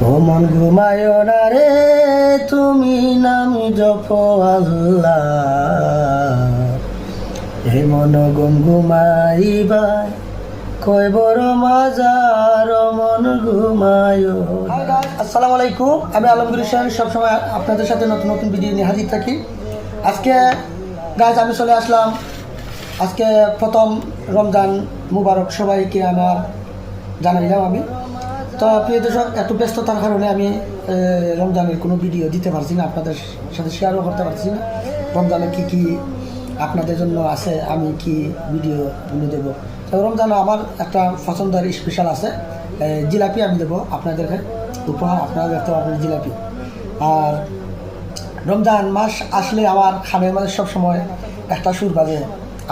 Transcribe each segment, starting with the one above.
ও মন ঘুমায় না রে তুমি নাম জপ আল্লাহ, হে মন ঘুমাইবাই কয় বড় মাজার মন ঘুমায়। আসসালামু আলাইকুম, আমি আলমগীর হোসেন। সবসময় আপনাদের সাথে নতুন নতুন ভিডিও নিয়ে হাজির থাকি। আজকে গাইজ আমি চলে আসলাম। আজকে প্রথম রমজান মুবারক সবাইকে আমার জানাইলাম আমি। তো প্রিয় দর্শক, এত ব্যস্ততার কারণে আমি রমজানের কোনো ভিডিও দিতে পারছি না, আপনাদের সাথে শেয়ারও করতে পারছি না। রমজানে কী কী আপনাদের জন্য আছে, আমি কি ভিডিও দেবো। তো রমজানে আমার একটা পছন্দের স্পেশাল আছে, জিলাপি আমি দেবো আপনাদেরকে উপহার। আপনারা দেখতে পাবেন জিলাপি। আর রমজান মাস আসলে আমার খানের মাঝে সবসময় একটা সুর বাজে,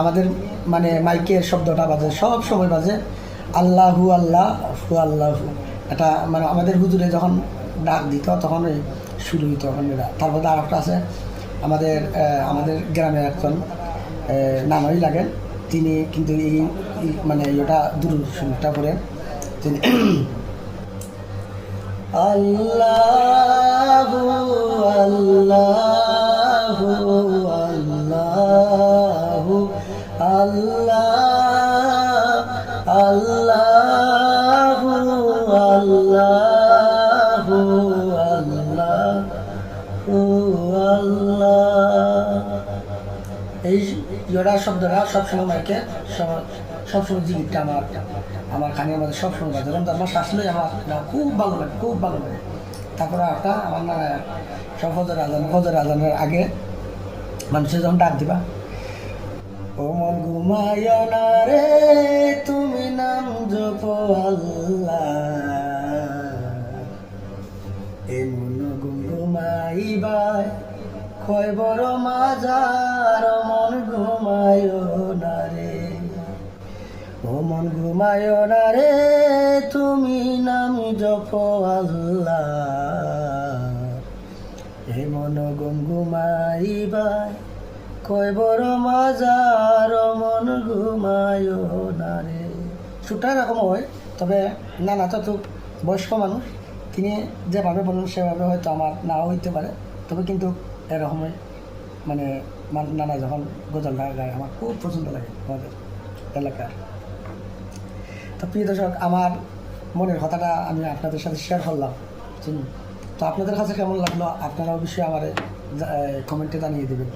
আমাদের মানে মাইকের শব্দটা বাজে, সব সময় বাজে আল্লাহু আল্লাহ হু আল্লাহু। এটা মানে আমাদের হুজুরে যখন ডাক দিত তখন ওই শুরু হইতো ওখানে। তারপরে আর একটা আছে আমাদের গ্রামের একজন নামই লাগেন, তিনি কিন্তু এই মানে ওটা দুরুদটা করেন তিনি আল্লাহু আল্লাহু আল্লাহু আল্লাহ আল্লাহু আল্লাহু আল্লাহু আল্লাহ। এই জোড়া শব্দটা সবসময় মাইকে সবসময় জিগিরটা আমার খানির মধ্যে সবসময় বাজে। রমজান মাস আসলেই আমার খুব ভালো লাগে, খুব ভালো লাগে। তারপরে একটা আমার না সব ফজর আজানের আগে মানুষের যখন ডাক দিবা, ও মন ঘুমায় না রে তুমি নাম জপ আল্লাহ, এ মন ঘুমাইবাই কয় বড় মাজার মন ঘুমায় না রে। ও মন ঘুমায় না রে তুমি নাম জপ আল্লাহ, হে মন ঘুমাইবাই কয় বড় মাজার মন ঘুমায় না রে। সুরটা এরকম হয়, তবে নানা তো বয়স্ক মানুষ, তিনি যেভাবে বলেন সেভাবে হয়তো আমার নাও হইতে পারে, তবে কিন্তু এরকমই মানে নানা যখন গজলটা গায় আমার খুব পছন্দ লাগে আমাদের এলাকার। তো প্রিয় দর্শক, আমার মনের কথাটা আমি আপনাদের সাথে শেয়ার করলাম। তো আপনাদের কাছে কেমন লাগলো আপনারা অবশ্যই আমার কমেন্টে জানিয়ে দেবেন।